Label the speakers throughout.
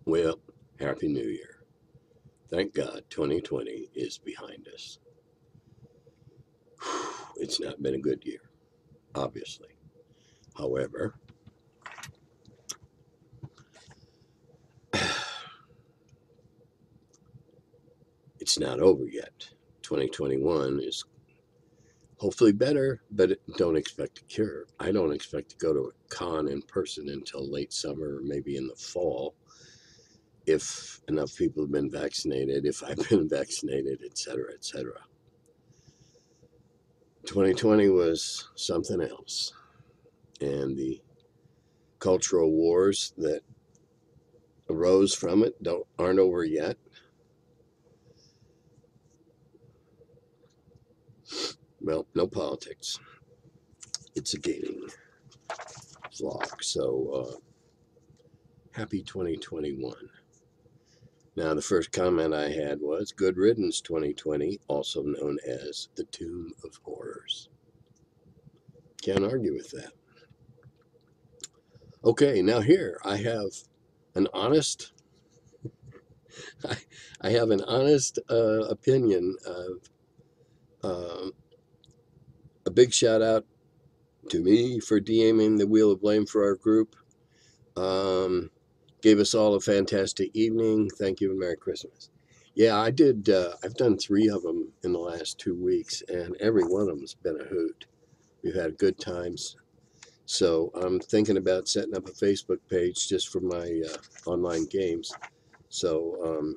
Speaker 1: Well, Happy New Year. Thank God 2020 is behind us. It's not been a good year, obviously. However, it's not over yet. 2021 is hopefully better, but don't expect a cure. I don't expect to go to a con in person until late summer or maybe in the fall, if enough people have been vaccinated, if I've been vaccinated, et cetera, et cetera. 2020 was something else. And the cultural wars that arose from it aren't over yet. Well, no politics. It's a gaming vlog. So happy 2021. Now, the first comment I had was good riddance 2020, also known as the Tomb of Horrors. Can't argue with that. Okay, now here I have an honest opinion of a big shout out to me for DMing the Wheel of Blame for our group. Gave us all a fantastic evening. Thank you and Merry Christmas. Yeah, I did. I've done 3 of them in the last 2 weeks, and every one of them's been a hoot. We've had good times. So I'm thinking about setting up a Facebook page just for my online games. So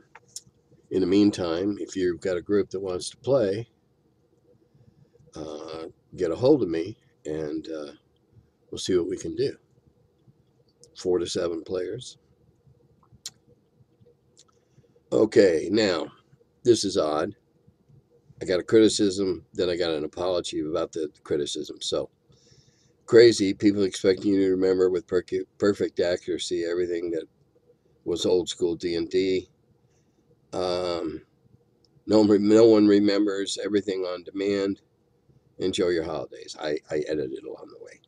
Speaker 1: in the meantime, if you've got a group that wants to play, get a hold of me, and we'll see what we can do. 4 to 7 players. Okay, now, this is odd. I got a criticism, then I got an apology about the criticism. So, crazy, people expecting you to remember with perfect accuracy everything that was old school D&D. No one remembers everything on demand. Enjoy your holidays. I edited along the way.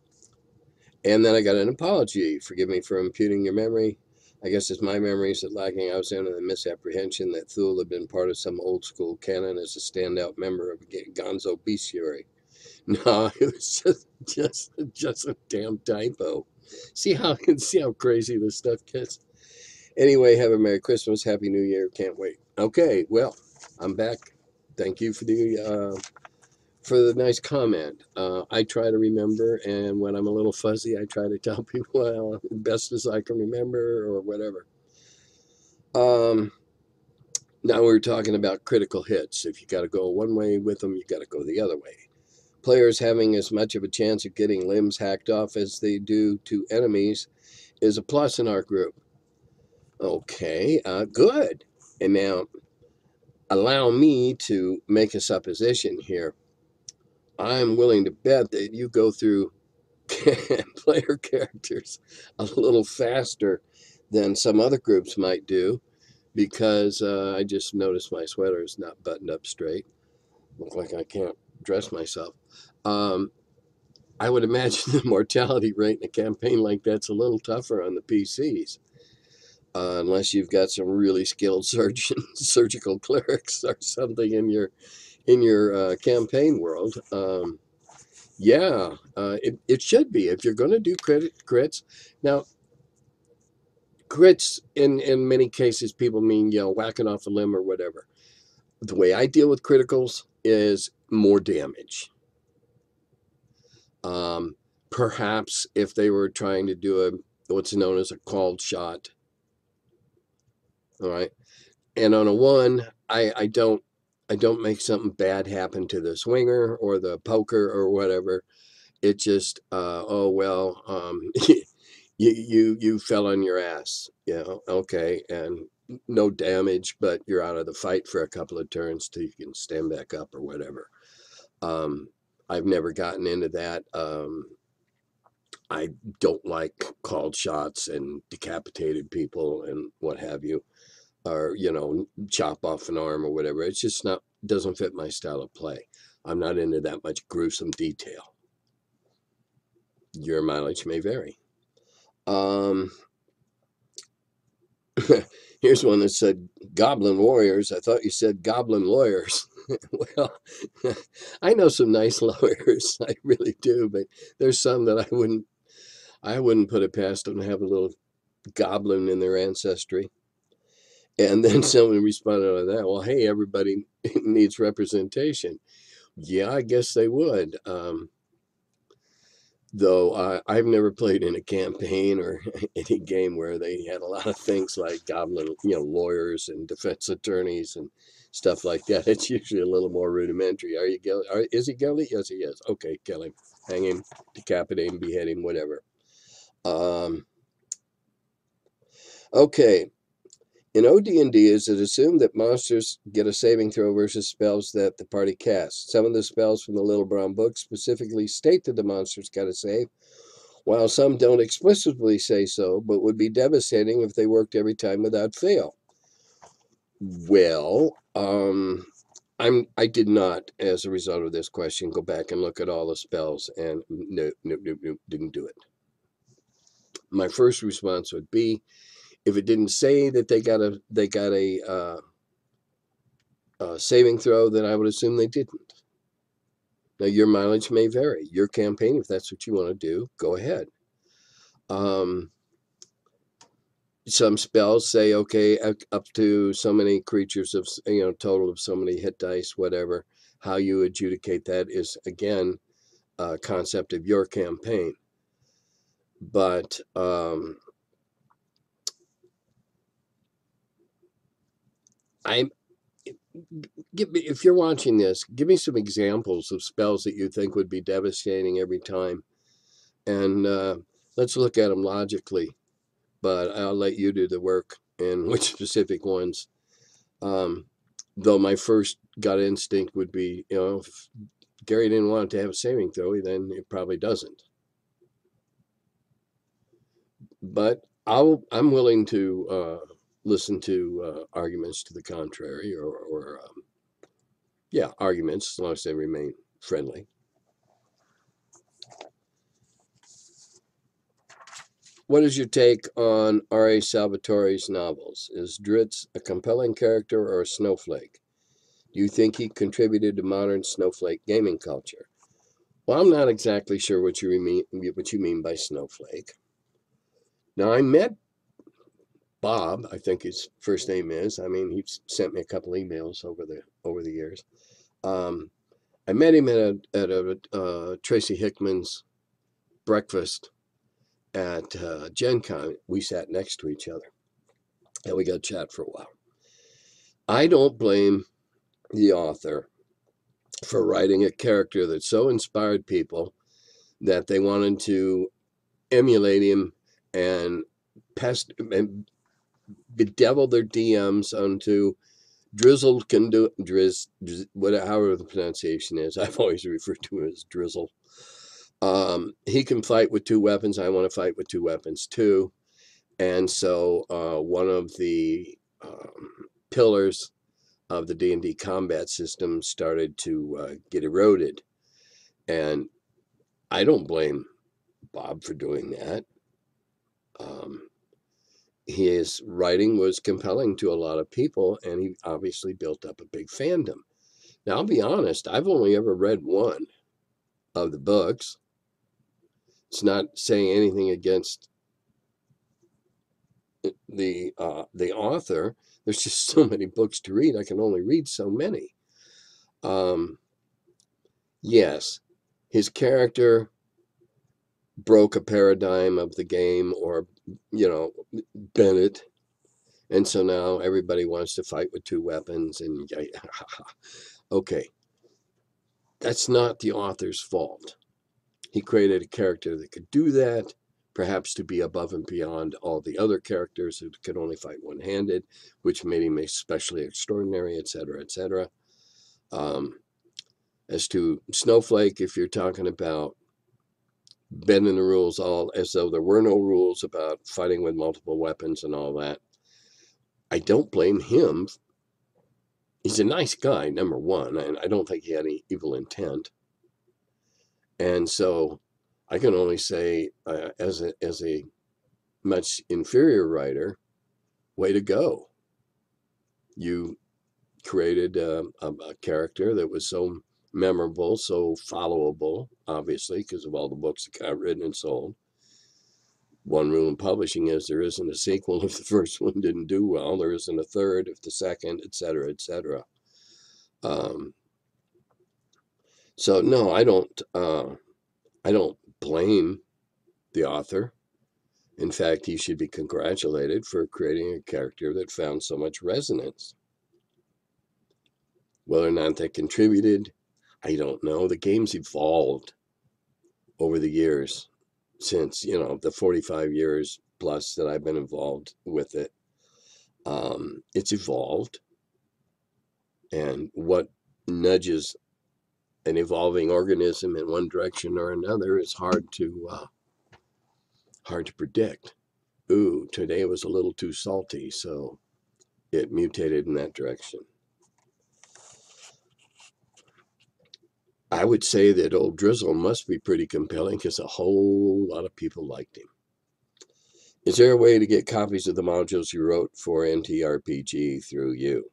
Speaker 1: And then I got an apology. Forgive me for imputing your memory. I guess it's my memories that lacking. I was under the misapprehension that Thule had been part of some old school canon as a standout member of Gonzo Bestiary. No, it was just a damn typo. See how crazy this stuff gets. Anyway, have a Merry Christmas, Happy New Year. Can't wait. Okay, well, I'm back. Thank you for the nice comment. I try to remember, and when I'm a little fuzzy, I try to tell people, well, best as I can remember or whatever. Now we're talking about critical hits. If you got to go one way with them, you got to go the other way. Players having as much of a chance of getting limbs hacked off as they do to enemies is a plus in our group. Okay, good. And now, allow me to make a supposition here. I'm willing to bet that you go through player characters a little faster than some other groups might do, because I just noticed my sweater is not buttoned up straight. Look like I can't dress myself. I would imagine the mortality rate in a campaign like that's a little tougher on the PCs, unless you've got some really skilled surgical clerics or something in your campaign world. It should be, if you're going to do crits. Now, crits in many cases people mean, whacking off a limb or whatever. The way I deal with criticals is more damage. Perhaps if they were trying to do what's known as a called shot. All right. And on a 1, I don't make something bad happen to the swinger or the poker or whatever. It just, you fell on your ass, okay, and no damage, but you're out of the fight for a couple of turns till you can stand back up or whatever. I've never gotten into that. I don't like called shots and decapitated people and what have you, or, chop off an arm or whatever. It's just not, doesn't fit my style of play. I'm not into that much gruesome detail. Your mileage may vary. Um, Here's one that said goblin warriors. I thought you said goblin lawyers. Well, I know some nice lawyers. I really do, but there's some that I wouldn't put it past them to have a little goblin in their ancestry. And then someone responded on that, well, hey, everybody needs representation. Yeah, I guess they would. Though I've never played in a campaign or any game where they had a lot of things like goblin, lawyers and defense attorneys and stuff like that. It's usually a little more rudimentary. Are you guilty? Is he guilty? Yes, he is. Okay, kill him, hang him, decapitate him, behead him, whatever. Um, okay. In OD&D, is it assumed that monsters get a saving throw versus spells that the party casts? Some of the spells from the Little Brown Book specifically state that the monsters got to save, while some don't explicitly say so, but would be devastating if they worked every time without fail. Well, I did not, as a result of this question, go back and look at all the spells, and no, didn't do it. My first response would be, if it didn't say that they got a saving throw, then I would assume they didn't. Now, your mileage may vary. Your campaign, if that's what you want to do, go ahead. Some spells say, okay, up to so many creatures of, total of so many hit dice, whatever. How you adjudicate that is, again, a concept of your campaign. But if you're watching this, give me some examples of spells that you think would be devastating every time. And let's look at them logically. But I'll let you do the work and which specific ones. Though my first gut instinct would be, if Gary didn't want it to have a saving throw, then it probably doesn't. But I'm willing to listen to arguments to the contrary, or arguments, as long as they remain friendly. What is your take on R.A. Salvatore's novels? Is Drizzt a compelling character or a snowflake? Do you think he contributed to modern snowflake gaming culture? Well, I'm not exactly sure what you mean by snowflake. Now, I met Bob, I think his first name is. I mean, he's sent me a couple emails over the years. I met him at a Tracy Hickman's breakfast at Gen Con. We sat next to each other, and we got to chat for a while. I don't blame the author for writing a character that so inspired people that they wanted to emulate him and bedevil their DMs onto Drizzle can do however the pronunciation is. I've always referred to him as Drizzle. He can fight with two weapons. I want to fight with two weapons too. And so one of the pillars of the D&D combat system started to get eroded. And I don't blame Bob for doing that. His writing was compelling to a lot of people, and he obviously built up a big fandom. Now, I'll be honest, I've only ever read one of the books. It's not saying anything against the author. There's just so many books to read. I can only read so many. Yes, his character broke a paradigm of the game, or Bennett, and so now everybody wants to fight with two weapons. And okay, that's not the author's fault. He created a character that could do that, perhaps to be above and beyond all the other characters who could only fight one-handed, which made him especially extraordinary, etc., etc. As to Snowflake, if you're talking about bending the rules all as though there were no rules about fighting with multiple weapons and all that, I don't blame him. He's a nice guy, number one, and I don't think he had any evil intent. And so I can only say, as a much inferior writer, way to go. You created a character that was so memorable, so followable, obviously, because of all the books that got written and sold. One rule in publishing is there isn't a sequel if the first one didn't do well. There isn't a third if the second, et cetera, et cetera. So no, I don't blame the author. In fact, he should be congratulated for creating a character that found so much resonance. Whether or not that contributed, I don't know. The game's evolved over the years since, the 45 years plus that I've been involved with it. It's evolved. And what nudges an evolving organism in one direction or another is hard to predict. Ooh, today was a little too salty, so it mutated in that direction. I would say that old Drizzle must be pretty compelling because a whole lot of people liked him. Is there a way to get copies of the modules you wrote for NTRPG through you?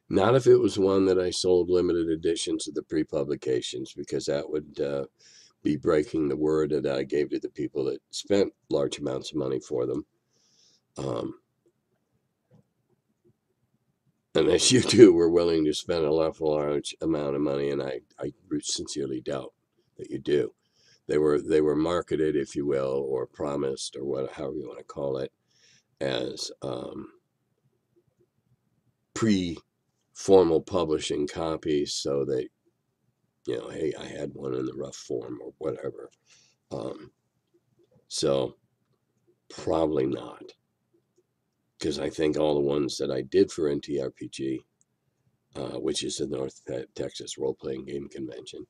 Speaker 1: Not if it was one that I sold limited editions of the pre-publications, because that would be breaking the word that I gave to the people that spent large amounts of money for them. Unless you two were willing to spend a large amount of money, and I sincerely doubt that you do. They were marketed, if you will, or promised, or however you want to call it, as pre-formal publishing copies, so that hey, I had one in the rough form or whatever. So probably not, because I think all the ones that I did for NTRPG, which is the North Texas Role Playing Game Convention,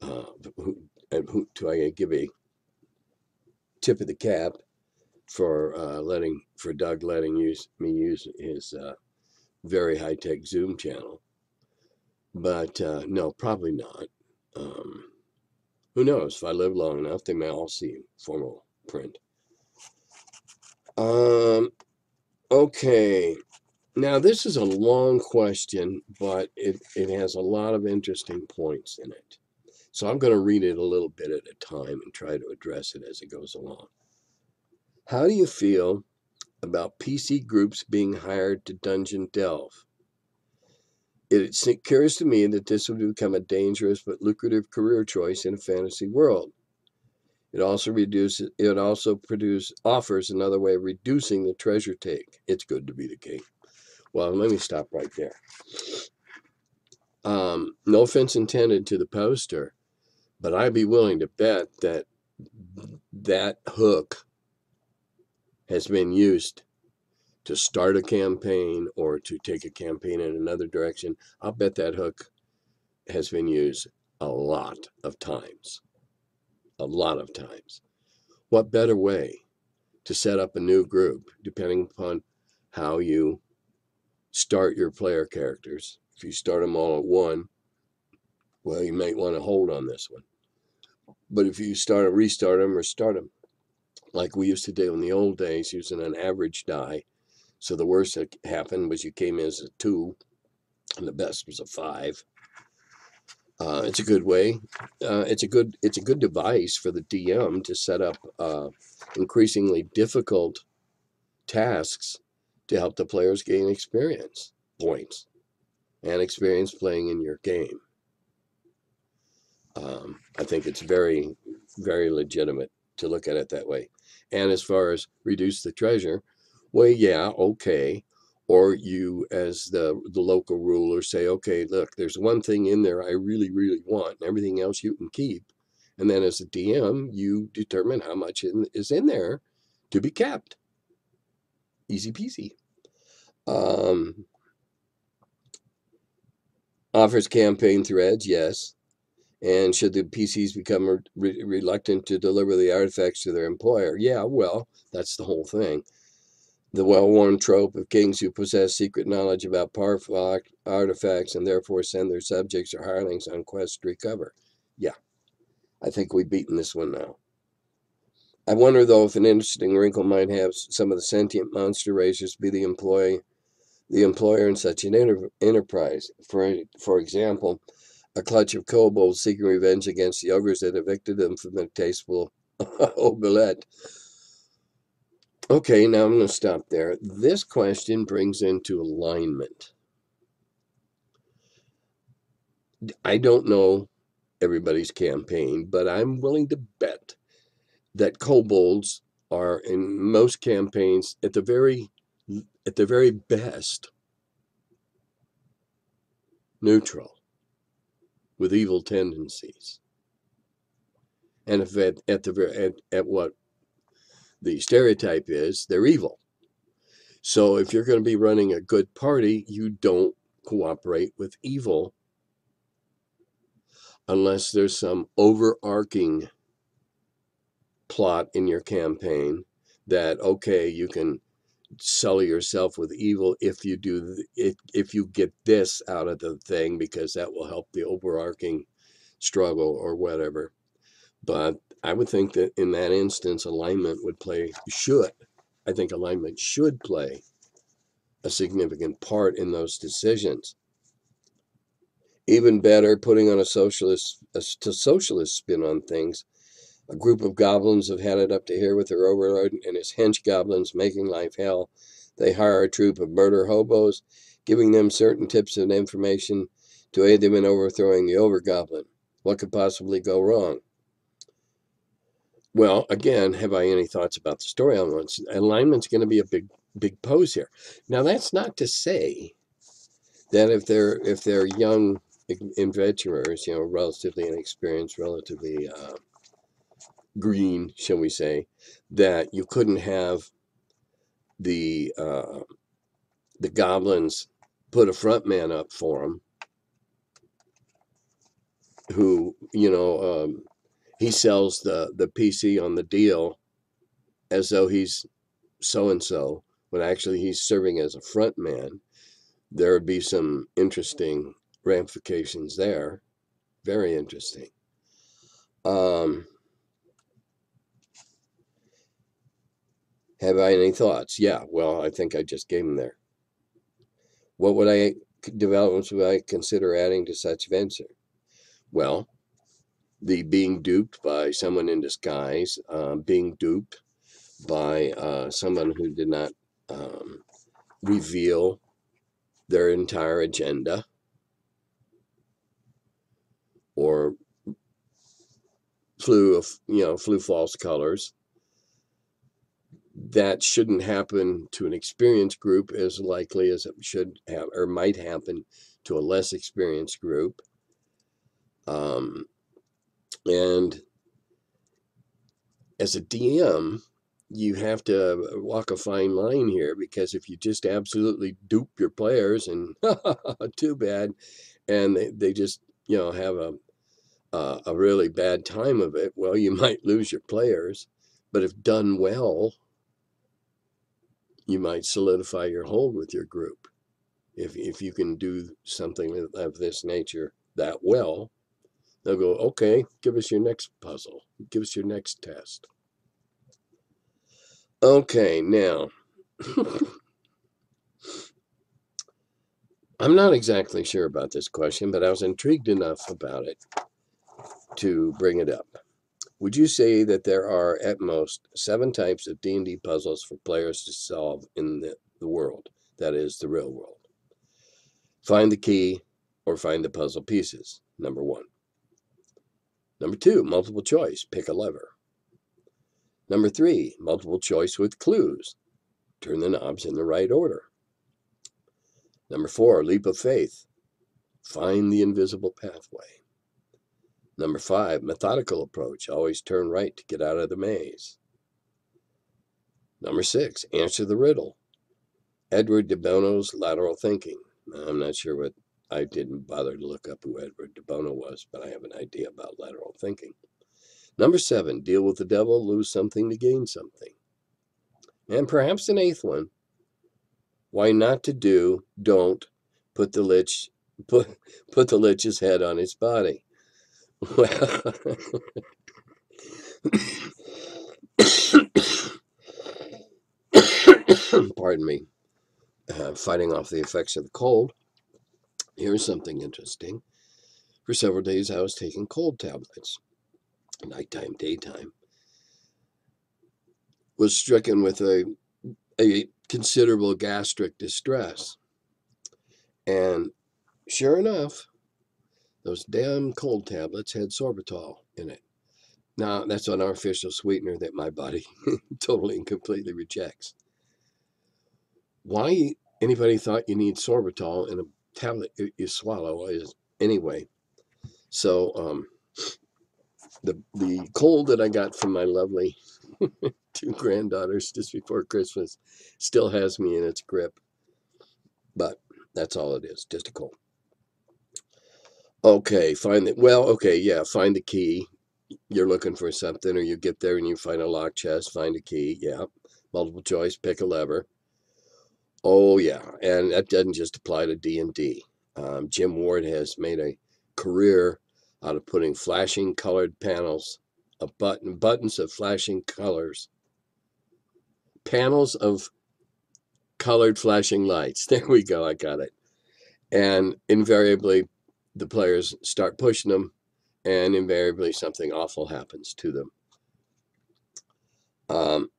Speaker 1: do I give a tip of the cap for Doug letting me use his very high tech Zoom channel? But no, probably not. Who knows? If I live long enough, they may all see formal print. Okay. Now, this is a long question, but it has a lot of interesting points in it. So I'm going to read it a little bit at a time and try to address it as it goes along. How do you feel about PC groups being hired to dungeon delve? It occurs to me that this would become a dangerous but lucrative career choice in a fantasy world. It also offers another way of reducing the treasure take. It's good to be the king. Well, let me stop right there. No offense intended to the poster, but I'd be willing to bet that hook has been used to start a campaign or to take a campaign in another direction. I'll bet that hook has been used a lot of times. A lot of times. What better way to set up a new group, depending upon how you start your player characters? If you start them all at one, well, you might want to hold on this one. But if you restart them or start them like we used to do in the old days, using an average die. So the worst that happened was you came in as a 2, and the best was a 5. It's a good way. It's a good device for the DM to set up increasingly difficult tasks to help the players gain experience points and experience playing in your game. I think it's very, very legitimate to look at it that way. And as far as reduce the treasure, well, yeah, okay. Or you, as the local ruler, say, okay, look, there's one thing in there I really, really want, and everything else you can keep. And then as a DM, you determine how much is in there to be kept. Easy peasy. Offers campaign threads, yes. And should the PCs become reluctant to deliver the artifacts to their employer? Yeah, well, that's the whole thing. The well-worn trope of kings who possess secret knowledge about powerful artifacts and therefore send their subjects or hirelings on quests to recover. Yeah, I think we've beaten this one now. I wonder, though, if an interesting wrinkle might have some of the sentient monster raisers be the employer in such an enterprise. For example, a clutch of kobolds seeking revenge against the ogres that evicted them from their tasteful oubliette. Okay, now I'm going to stop there. This question brings into alignment. I don't know everybody's campaign, but I'm willing to bet that kobolds are in most campaigns at the very best neutral with evil tendencies. And if at what the stereotype is, they're evil. So if you're going to be running a good party, you don't cooperate with evil unless there's some overarching plot in your campaign that, okay, you can sully yourself with evil if you do if you get this out of the thing, because that will help the overarching struggle or whatever. But I would think that in that instance, alignment should play a significant part in those decisions. Even better, putting on a socialist spin on things. A group of goblins have had it up to here with their overlord and his hench goblins making life hell. They hire a troop of murder hobos, giving them certain tips and information to aid them in overthrowing the overgoblin. What could possibly go wrong? Well, again, have I any thoughts about the story elements? Alignment's going to be a big pose here. Now, that's not to say that if they're young adventurers, relatively inexperienced, relatively green, shall we say, that you couldn't have the goblins put a front man up for them who, he sells the PC on the deal as though he's so and so, when actually he's serving as a front man. There would be some interesting ramifications there. Very interesting. Have I any thoughts? Yeah, well, I think I just gave them there. What developments would I consider adding to such venture? Well, the being duped by someone in disguise, being duped by someone who did not reveal their entire agenda or flew false colors. That shouldn't happen to an experienced group as likely as it should have or might happen to a less experienced group. And as a DM, you have to walk a fine line here, because if you just absolutely dupe your players and too bad, and they just have a really bad time of it, well, you might lose your players. But if done well, you might solidify your hold with your group. If you can do something of this nature that well, they'll go, okay, give us your next puzzle, give us your next test. Okay, now I'm not exactly sure about this question, but I was intrigued enough about it to bring it up. Would you say that there are at most 7 types of D&D puzzles for players to solve in the world, that is, the real world? Find the key or find the puzzle pieces, number 1. Number 2, multiple choice, pick a lever. Number 3, multiple choice with clues, turn the knobs in the right order. Number 4, leap of faith, find the invisible pathway. Number 5, methodical approach, always turn right to get out of the maze. Number 6, answer the riddle, Edward de Bono's lateral thinking. I'm not sure what I didn't bother to look up who Edward de Bono was, but I have an idea about lateral thinking. Number 7, deal with the devil, lose something to gain something. And perhaps an 8th one. Why not to do, don't put the lich's head on its body. Well, pardon me, fighting off the effects of the cold. Here's something interesting. For several days, I was taking cold tablets, nighttime, daytime. Was stricken with a considerable gastric distress. And sure enough, those damn cold tablets had sorbitol in it. Now, that's an artificial sweetener that my body totally and completely rejects. Why anybody thought you need sorbitol in a tablet you swallow is anyway. So the cold that I got from my lovely 2 granddaughters just before Christmas still has me in its grip. But that's all it is, just a cold. Okay, find the key. You're looking for something, or you get there and you find a locked chest, find a key. Yeah. Multiple choice, pick a lever. Oh yeah, and that doesn't just apply to D&D. Jim Ward has made a career out of putting flashing colored panels of buttons of flashing colors, panels of colored flashing lights. There we go, I got it. And invariably, the players start pushing them, and invariably something awful happens to them.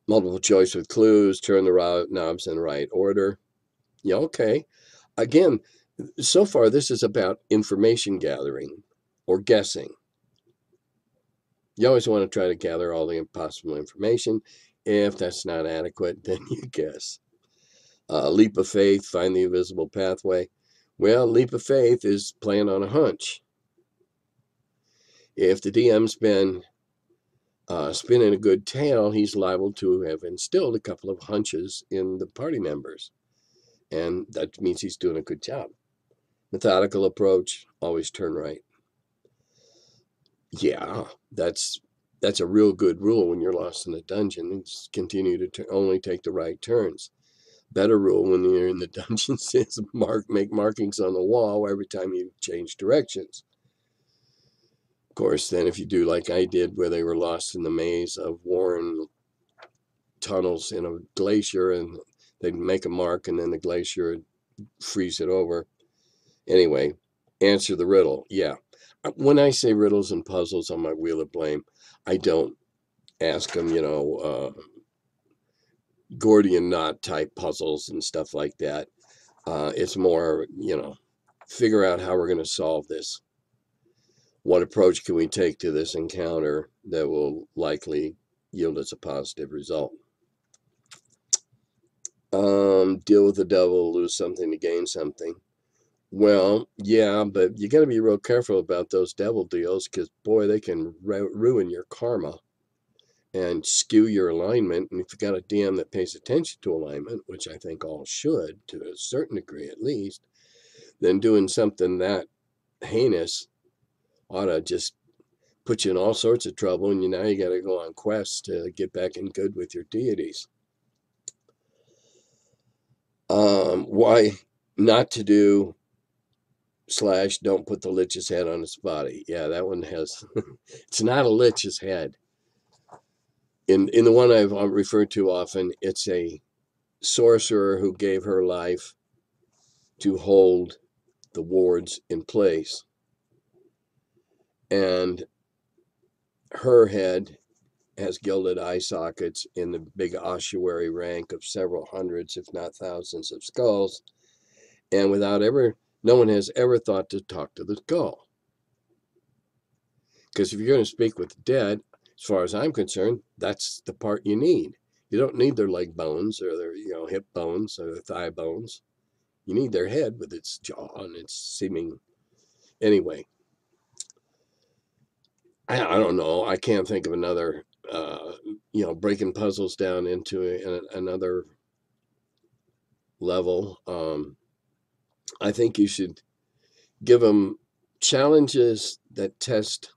Speaker 1: Multiple choice with clues, turn the knobs in the right order. Yeah, okay. Again, so far this is about information gathering or guessing. You always want to try to gather all the possible information. If that's not adequate, then you guess. Leap of faith, find the invisible pathway. Well, leap of faith is playing on a hunch. If the DM's been spinning a good tale, he's liable to have instilled a couple of hunches in the party members. And that means he's doing a good job. Methodical approach, always turn right. Yeah, that's a real good rule when you're lost in a dungeon. It's continue to only take the right turns. Better rule when you're in the dungeon is make markings on the wall every time you change directions. Of course, then if you do like I did, where they were lost in the maze of Warren tunnels in a glacier, and they'd make a mark, and then the glacier would freeze it over. Anyway, answer the riddle. Yeah. When I say riddles and puzzles on my wheel of blame, I don't ask them, Gordian knot type puzzles and stuff like that. It's more, figure out how we're going to solve this. What approach can we take to this encounter that will likely yield us a positive result? Deal with the devil, lose something to gain something. Well, yeah, but you got to be real careful about those devil deals, because boy, they can ruin your karma and skew your alignment. And if you got a DM that pays attention to alignment, which I think all should to a certain degree at least, then doing something that heinous ought to just put you in all sorts of trouble, and now you got to go on quests to get back in good with your deities. Why not to do / don't put the lich's head on its body. Yeah, that one has it's not a lich's head. In the one I've referred to often, it's a sorcerer who gave her life to hold the wards in place, and her head has gilded eye sockets in the big ossuary rank of several hundreds, if not thousands, of skulls, and no one has ever thought to talk to the skull. Because if you're going to speak with the dead, as far as I'm concerned, that's the part you need. You don't need their leg bones or their hip bones or their thigh bones. You need their head with its jaw and its seeming. Anyway, I don't know. I can't think of another. Breaking puzzles down into another level. I think you should give them challenges that test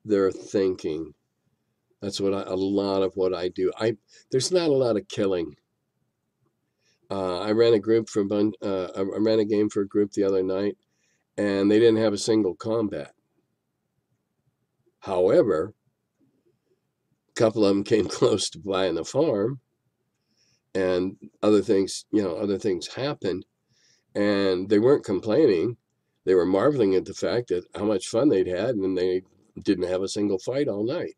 Speaker 1: their thinking. That's what a lot of what I do. There's not a lot of killing. I ran a group for I ran a game for a group the other night, and they didn't have a single combat. However, a couple of them came close to buying the farm, and other things happened, and they weren't complaining. They were marveling at the fact that how much fun they'd had, and they didn't have a single fight all night.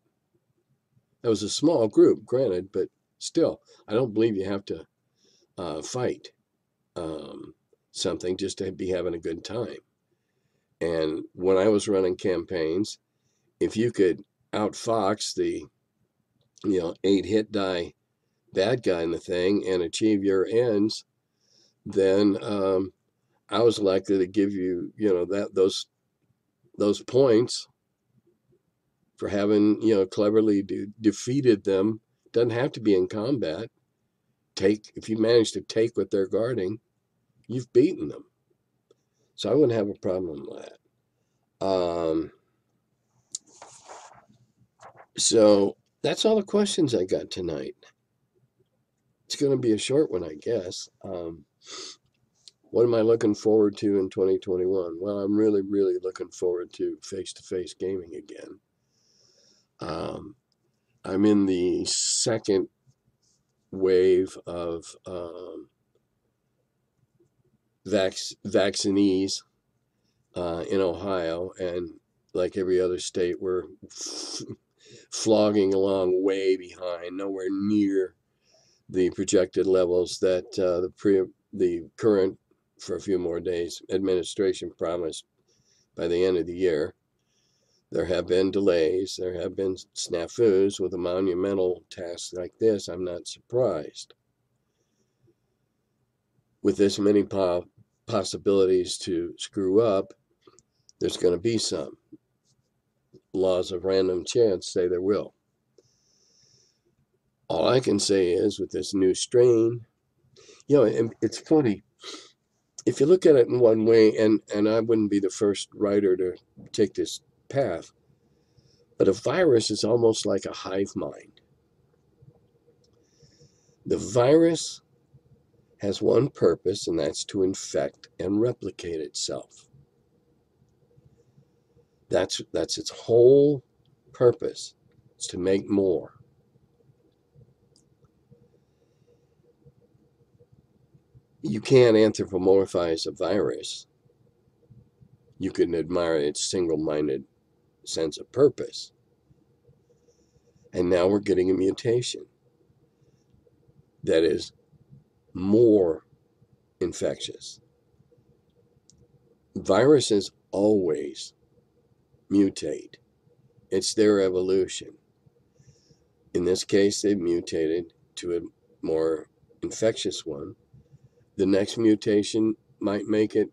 Speaker 1: That was a small group, granted, but still, I don't believe you have to fight something just to be having a good time. And when I was running campaigns, if you could outfox the 8 hit die bad guy in the thing and achieve your ends, then I was likely to give you those points for having cleverly defeated them. Doesn't have to be in combat. If you manage to take what they're guarding, you've beaten them. So I wouldn't have a problem with that. So that's all the questions I got tonight. It's going to be a short one, I guess. What am I looking forward to in 2021? Well, I'm really, really looking forward to face-to-face gaming again. I'm in the second wave of vaccinees in Ohio, and like every other state, we're flogging along way behind, nowhere near the projected levels that the current, for a few more days, administration promised by the end of the year. There have been delays. There have been snafus with a monumental task like this. I'm not surprised. With this many possibilities to screw up, there's going to be some. Laws of random chance say there will. All I can say is with this new strain, and it's funny. If you look at it in one way, and I wouldn't be the first writer to take this path, but a virus is almost like a hive mind. The virus has one purpose, and that's to infect and replicate itself. That's its whole purpose. It's to make more. You can't anthropomorphize a virus. You can admire its single-minded sense of purpose. And now we're getting a mutation that is more infectious. Viruses always mutate. It's their evolution. In this case, they've mutated to a more infectious one. The next mutation might make it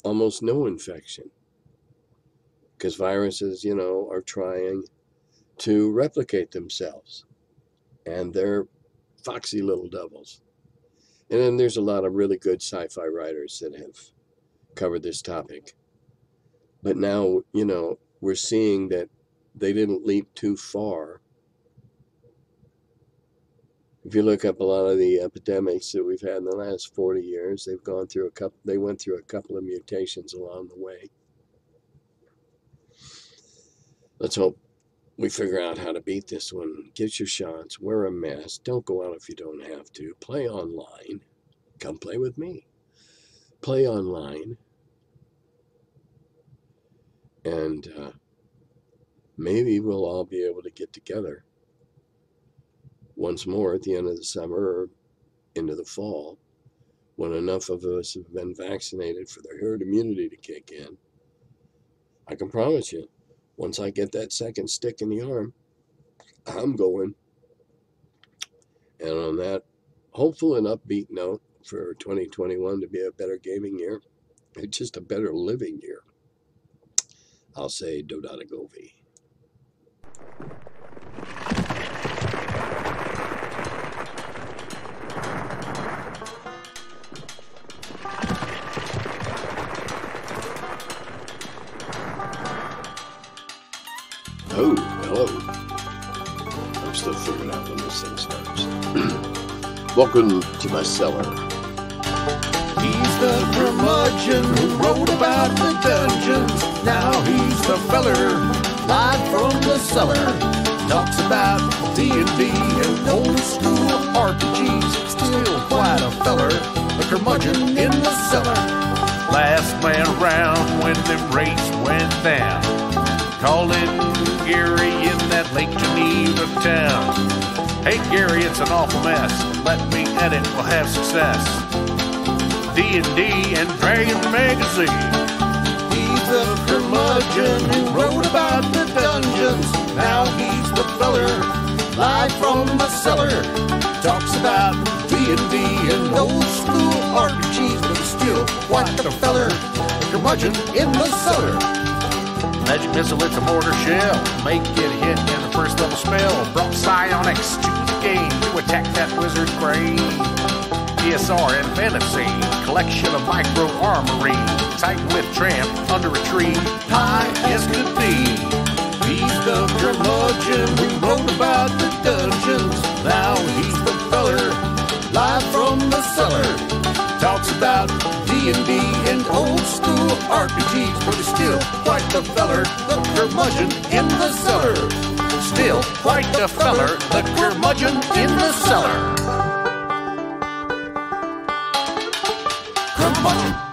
Speaker 1: almost no infection, because viruses, are trying to replicate themselves, and they're foxy little devils. And then there's a lot of really good sci-fi writers that have covered this topic. But now, we're seeing that they didn't leap too far. If you look up a lot of the epidemics that we've had in the last 40 years, they went through a couple of mutations along the way. Let's hope we figure out how to beat this one. Get your shots, wear a mask, don't go out if you don't have to, play online. Come play with me. Play online. And maybe we'll all be able to get together once more at the end of the summer or into the fall, when enough of us have been vaccinated for the herd immunity to kick in. I can promise you, once I get that second stick in the arm, I'm going. And on that hopeful and upbeat note for 2021 to be a better gaming year, it's just a better living year, I'll say Dodatagovi. Oh, hello. I'm still figuring out when this thing starts. Welcome to my cellar.
Speaker 2: He's the curmudgeon who wrote about the dungeons. Now he's the feller, live from the cellar. Talks about D&D and old school RPGs. Still quite a feller, the curmudgeon in the cellar.
Speaker 3: Last man around when the race went down. Calling Gary in that Lake Geneva town. Hey Gary, it's an awful mess. Let me edit, we'll have success. D&D and Dragon Magazine.
Speaker 2: He's the curmudgeon who wrote about the dungeons. Now he's the feller, live from the cellar. Talks about D&D and old school RPGs, but he's still quite the feller, the curmudgeon in the cellar.
Speaker 3: Magic missile, it's a mortar shell. Make it hit in the first level spell. Brought psionics to the game to attack that wizard's brain. ESR and fantasy, collection of micro armory. Tight with tramp under a tree, high as could be.
Speaker 2: He's the curmudgeon who wrote about the dungeons. Now he's the feller, live from the cellar. Talks about D&D and old school RPGs, but he's still quite the feller, the curmudgeon in the cellar.
Speaker 3: Still quite the feller, the curmudgeon in the cellar.
Speaker 2: Curmudgeon.